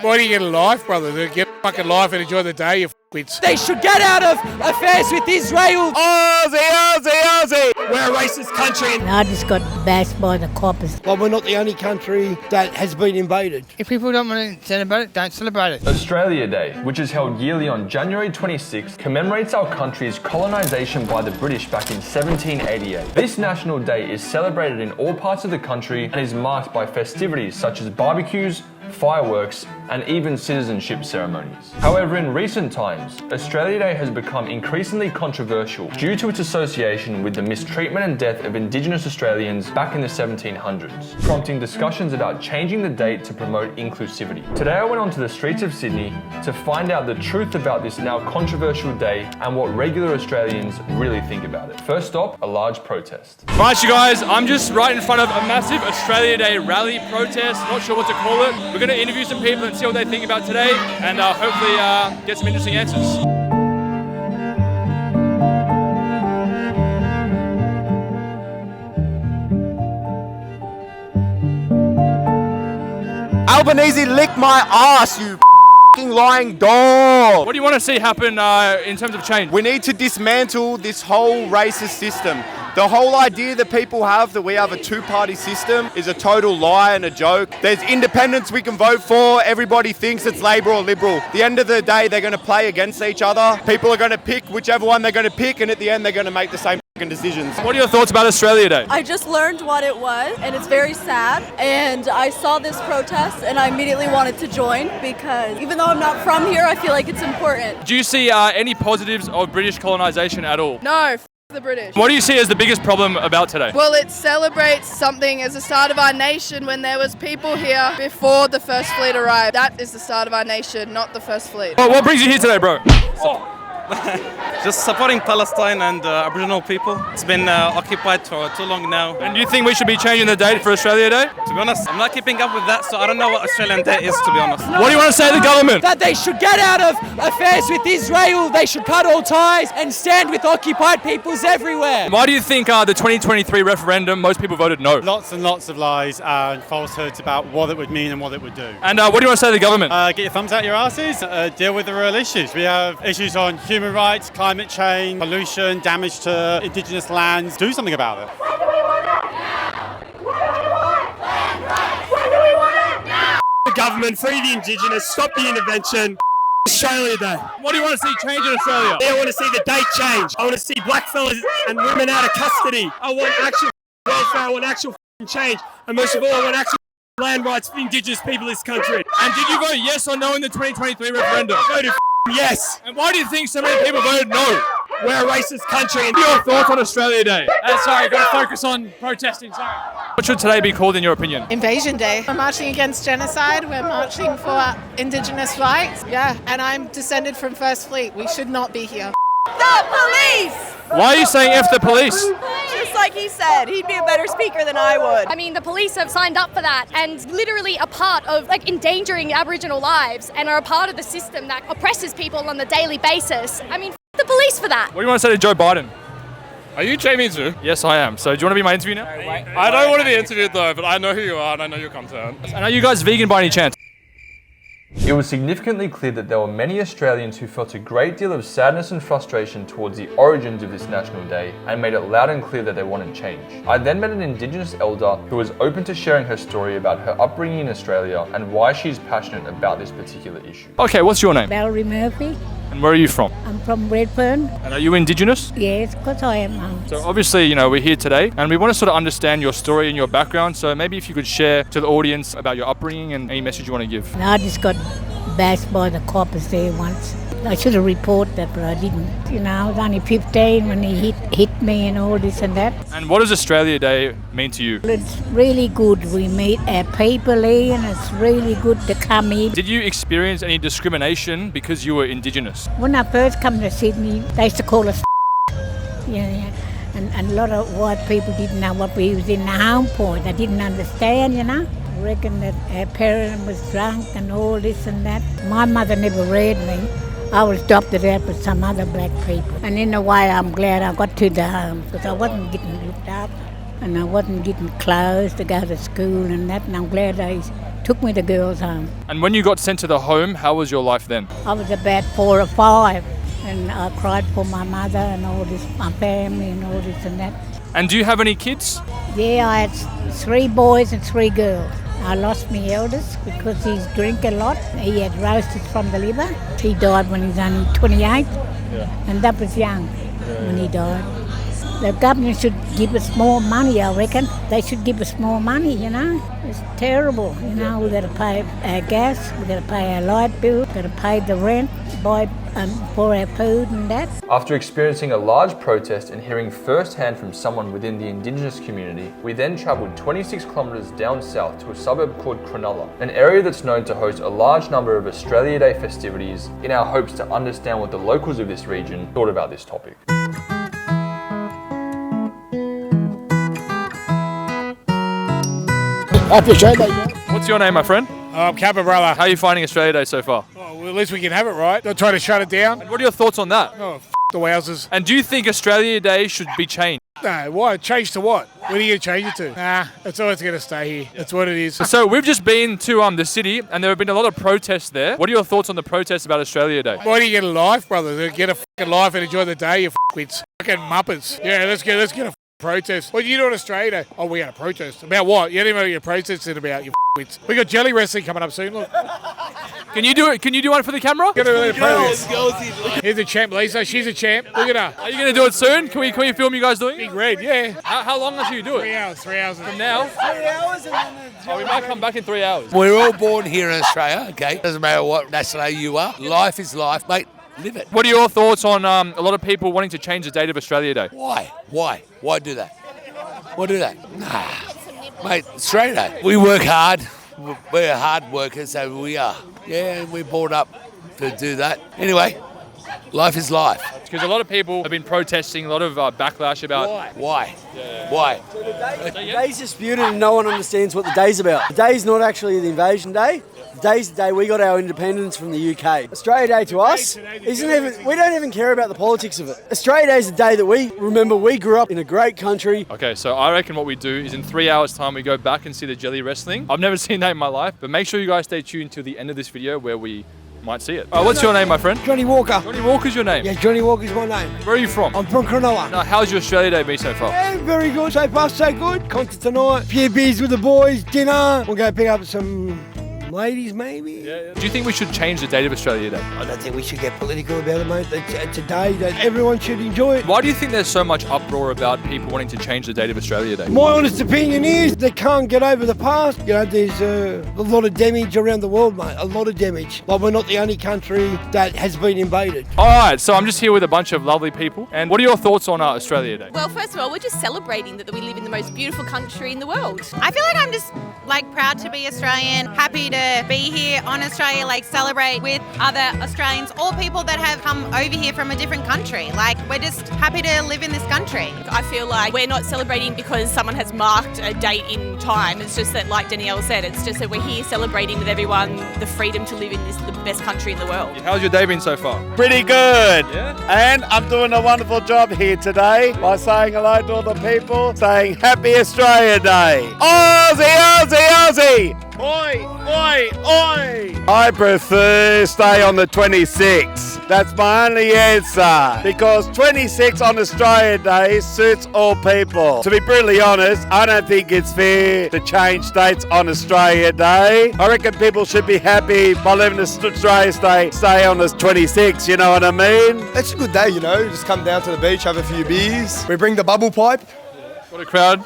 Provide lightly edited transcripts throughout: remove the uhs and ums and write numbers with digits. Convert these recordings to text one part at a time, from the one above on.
Why do you get a life, brother? Get a fucking life and enjoy the day, you f***wits. They should get out of affairs with Israel. Aussie! We're a racist country. I just got bashed by the coppers. Well, we're not the only country that has been invaded. If people don't want to celebrate it, don't celebrate it. Australia Day, which is held yearly on January 26th, commemorates our country's colonisation by the British back in 1788. This national day is celebrated in all parts of the country and is marked by festivities such as barbecues, fireworks, and even citizenship ceremonies. However, in recent times, Australia Day has become increasingly controversial due to its association with the mistreatment and death of Indigenous Australians back in the 1700s, prompting discussions about changing the date to promote inclusivity. Today I went onto the streets of Sydney to find out the truth about this now controversial day and what regular Australians really think about it. First stop, a large protest. Right, you guys, I'm just right in front of a massive Australia Day rally protest. Not sure what to call it. We're going to interview some people and see what they think about today, and hopefully get some interesting answers. Albanese, lick my ass, you f***ing lying dog! What do you want to see happen in terms of change? We need to dismantle this whole racist system. The whole idea that people have that we have a two-party system is a total lie and a joke. There's independents we can vote for. Everybody thinks it's Labor or Liberal. At the end of the day, they're going to play against each other. People are going to pick whichever one they're going to pick, and at the end, they're going to make the same decisions. What are your thoughts about Australia Day? I just learned what it was, and it's very sad. And I saw this protest, and I immediately wanted to join because even though I'm not from here, I feel like it's important. Do you see any positives of British colonisation at all? No, the British. What do you see as the biggest problem about today? Well, it celebrates something as the start of our nation when there was people here before the First Fleet arrived. That is the start of our nation, not the First Fleet. Oh, what brings you here today, bro? Just supporting Palestine and Aboriginal people. It's been occupied for too long now. And do you think we should be changing the date for Australia Day? To be honest, I'm not keeping up with that, so I don't know what Australian Day is, to be honest. What do you want to say to the government? That they should get out of affairs with Israel. They should cut all ties and stand with occupied peoples everywhere. Why do you think the 2023 referendum, most people voted no? Lots and lots of lies and falsehoods about what it would mean and what it would do. And what do you want to say to the government? Get your thumbs out your asses, deal with the real issues. We have issues on human rights, climate change, pollution, damage to indigenous lands. Do something about it. When do we want it now? When do we want land rights? When do we want it now? The government, free the indigenous, stop the intervention. Australia Day. What do you want to see change in Australia? I want to see the date change. I want to see black fellas and women out of custody. I want actual welfare. I want actual change. And most of all, I want actual land rights for indigenous people in this country. And did you vote yes or no in the 2023 referendum? I voted yes. And why do you think so many people voted no? We're a racist country. What are your thoughts on Australia Day? Sorry, got to focus on protesting, sorry. What should today be called in your opinion? Invasion Day. We're marching against genocide. We're marching for Indigenous rights. Yeah, and I'm descended from First Fleet. We should not be here. The police! Why are you saying F the police? Just like he said, he'd be a better speaker than I would. I mean, the police have signed up for that and literally a part of endangering Aboriginal lives and are a part of the system that oppresses people on a daily basis. I mean, the police for that. What do you want to say to Joe Biden? Are you Jamie Zhu? Yes, I am. So do you want to be my interview now? I don't want to be interviewed though, but I know who you are and I know your concern. And are you guys vegan by any chance? It was significantly clear that there were many Australians who felt a great deal of sadness and frustration towards the origins of this National Day and made it loud and clear that they wanted change. I then met an Indigenous elder who was open to sharing her story about her upbringing in Australia and why she's passionate about this particular issue. Okay, what's your name? Valerie Murphy. And where are you from? I'm from Redfern. And are you Indigenous? Yes, of course I am. So obviously, we're here today and we want to sort of understand your story and your background. So maybe if you could share to the audience about your upbringing and any message you want to give. I just got bashed by the coppers there once. I should have reported that, but I didn't. I was only 15 when he hit me and all this and that. And what does Australia Day mean to you? It's really good. We meet our people here and it's really good to come here. Did you experience any discrimination because you were Indigenous? When I first come to Sydney, they used to call us and a lot of white people didn't know what we was in the home for. They didn't understand, I reckon that our parent was drunk and all this and that. My mother never reared me. I was adopted out with some other black people. And in a way, I'm glad I got to the home because I wasn't getting looked after. and I wasn't getting clothes to go to school and that, and I'm glad they took me to girls' home. And when you got sent to the home, how was your life then? I was about 4 or 5, and I cried for my mother and all this, my family and all this and that. And do you have any kids? Yeah, I had 3 boys and 3 girls. I lost my eldest because he drank a lot. He had roasted from the liver. He died when he was only 28, and that was young when he died. The government should give us more money, I reckon. They should give us more money, you know. It's terrible, you know. We've got to pay our gas, we've got to pay our light bill, we've got to pay the rent, buy for our food and that. After experiencing a large protest and hearing firsthand from someone within the Indigenous community, we then travelled 26 kilometres down south to a suburb called Cronulla, an area that's known to host a large number of Australia Day festivities in our hopes to understand what the locals of this region thought about this topic. Happy Australia Day. What's your name, my friend? I'm Kappa, brother. How are you finding Australia Day so far? Oh, well, at least we can have it, right? Don't try to shut it down. And what are your thoughts on that? Oh, the wowzers. And do you think Australia Day should be changed? No, why? Change to what? What are you going to change it to? Nah, it's always going to stay here. That's what it is. So we've just been to the city, and there have been a lot of protests there. What are your thoughts on the protests about Australia Day? Why do you get a life, brother? Get a fucking life and enjoy the day, you fuckwits. Fucking muppets. Yeah, let's get a protest. What do you do in Australia? Oh, we had a protest. About what? You don't even know what you're protesting about, you f***wits. We got jelly wrestling coming up soon, look. Can you do it? Can you do one for the camera? Here's the champ, Lisa. She's a champ. Look at her. Are you going to do it soon? Can we film you guys doing it? Big red, yeah. How long until you do it? 3 hours. From now? 3 hours and then... Oh, we might come back in 3 hours. We're all born here in Australia, okay? Doesn't matter what nationality you are. Life is life, mate. Live it. What are your thoughts on a lot of people wanting to change the date of Australia Day? Why? Why do that? Why do that? Nah. Mate, Australia Day. We work hard. We're hard workers, so we are. Yeah, we're brought up to do that. Anyway, life is life. Because a lot of people have been protesting, a lot of backlash about... Why? Why? The day's disputed and no one understands what the day's about. The day's not actually the invasion day. The day's the day we got our independence from the UK. Australia Day to us isn't even, we don't even care about the politics of it. Australia Day is the day that we remember we grew up in a great country. Okay, so I reckon what we do is in 3 hours time we go back and see the jelly wrestling. I've never seen that in my life, but make sure you guys stay tuned till the end of this video where we might see it. What's your name, my friend? Johnny Walker. Johnny Walker's your name? Yeah, Johnny Walker's my name. Where are you from? I'm from Cronulla. Now, how's your Australia Day been so far? Yeah, very good. So far, so good. Concert tonight, few beers with the boys, dinner. We'll go pick up some ladies, maybe. Do you think we should change the date of Australia Day? I don't think we should get political about it, mate. It's a day that everyone should enjoy it. Why do you think there's so much uproar about people wanting to change the date of Australia Day? My honest opinion is they can't get over the past. You know, there's a lot of damage around the world, mate. A lot of damage. Like, we're not the only country that has been invaded. All right, so I'm just here with a bunch of lovely people. And what are your thoughts on Australia Day? Well, first of all, we're just celebrating that we live in the most beautiful country in the world. I feel like I'm just proud to be Australian, happy to be here on Australia, celebrate with other Australians or people that have come over here from a different country. We're just happy to live in this country. I feel like we're not celebrating because someone has marked a date in time. It's just that, like Danielle said, it's just that we're here celebrating with everyone the freedom to live in the best country in the world. How's your day been so far? Pretty good. Yeah? And I'm doing a wonderful job here today by saying hello to all the people, saying Happy Australia Day. Aussie, Aussie, Aussie! Oi, oi, oi! I prefer stay on the 26th. That's my only answer. Because 26 on Australia Day suits all people. To be brutally honest, I don't think it's fair to change dates on Australia Day. I reckon people should be happy by living Australia Day, stay on the 26th, you know what I mean? It's a good day, you know. Just come down to the beach, have a few beers. We bring the bubble pipe. What a crowd.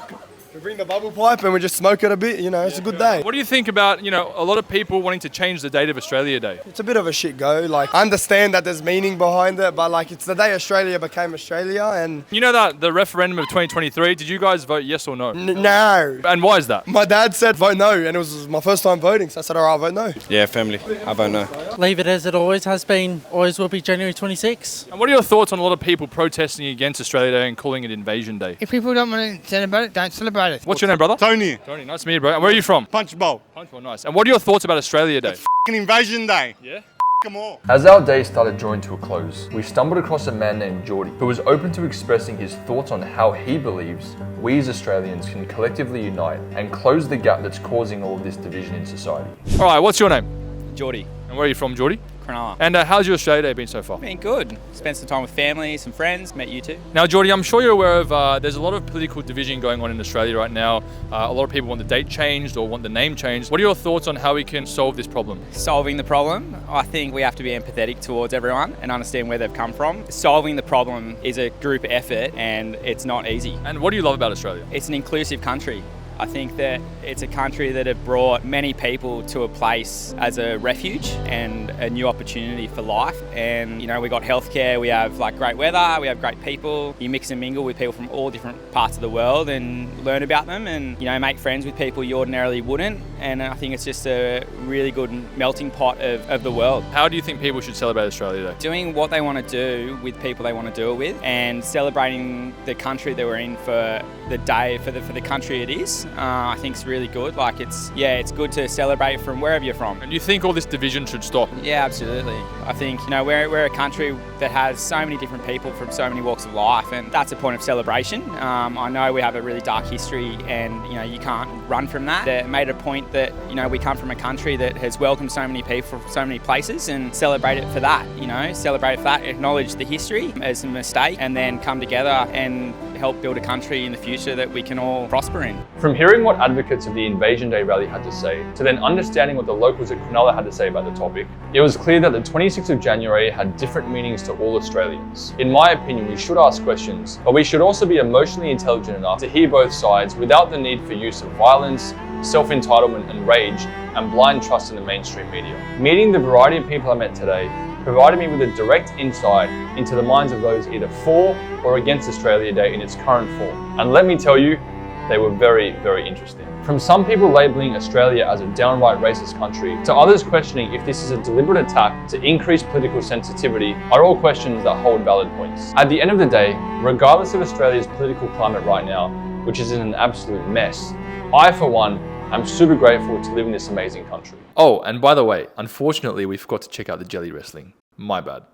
We bring the bubble pipe and we just smoke it a bit, you know, it's a good day. What do you think about, a lot of people wanting to change the date of Australia Day? It's a bit of a shit go. I understand that there's meaning behind it, but it's the day Australia became Australia and... You know that the referendum of 2023, did you guys vote yes or no? No. And why is that? My dad said vote no, and it was my first time voting, so I said, all right, I'll vote no. Yeah, family. I vote no. Leave it as it always has been, always will be January 26. And what are your thoughts on a lot of people protesting against Australia Day and calling it Invasion Day? If people don't want to celebrate it, don't celebrate it. What's your name, brother? Tony. Tony, nice to meet you, bro. And where are you from? Punchbowl. Punchbowl, nice. And what are your thoughts about Australia Day? Invasion Day. Yeah? them all. As our day started drawing to a close, we stumbled across a man named Geordie who was open to expressing his thoughts on how he believes we as Australians can collectively unite and close the gap that's causing all of this division in society. All right, what's your name? Geordie. And where are you from, Geordie? Cronulla. And how's your Australia Day been so far? Been good. Spent some time with family, some friends, met you too. Now, Geordie, I'm sure you're aware of there's a lot of political division going on in Australia right now. A lot of people want the date changed or want the name changed. What are your thoughts on how we can solve this problem? Solving the problem, I think we have to be empathetic towards everyone and understand where they've come from. Solving the problem is a group effort and it's not easy. And what do you love about Australia? It's an inclusive country. I think that it's a country that have brought many people to a place as a refuge and a new opportunity for life. And, you know, we got healthcare, we have like great weather, we have great people. You mix and mingle with people from all different parts of the world and learn about them and, you know, make friends with people you ordinarily wouldn't. And I think it's just a really good melting pot of the world. How do you think people should celebrate Australia Day? Doing what they want to do with people they want to do it with and celebrating the country that we're in for the day, for the country it is. I think it's really good. Like it's good to celebrate from wherever you're from. And you think all this division should stop? Yeah, absolutely. I think, you know, we're a country that has so many different people from so many walks of life, and that's a point of celebration. I know we have a really dark history, and you know you can't run from that. They made a point that, you know, we come from a country that has welcomed so many people from so many places, and celebrate it for that. You know, celebrate for that, acknowledge the history as a mistake, and then come together and help build a country in the future that we can all prosper in. From hearing what advocates of the Invasion Day rally had to say, to then understanding what the locals at Cronulla had to say about the topic, it was clear that the 26th of January had different meanings to all Australians. In my opinion, we should ask questions, but we should also be emotionally intelligent enough to hear both sides without the need for use of violence, self-entitlement and rage, and blind trust in the mainstream media. Meeting the variety of people I met today provided me with a direct insight into the minds of those either for or against Australia Day in its current form. And let me tell you, they were very, very interesting. From some people labelling Australia as a downright racist country, to others questioning if this is a deliberate attack to increase political sensitivity, are all questions that hold valid points. At the end of the day, regardless of Australia's political climate right now, which is in an absolute mess, I, for one, am super grateful to live in this amazing country. Oh, and by the way, unfortunately, we forgot to check out the Jelly Wrestling. My bad.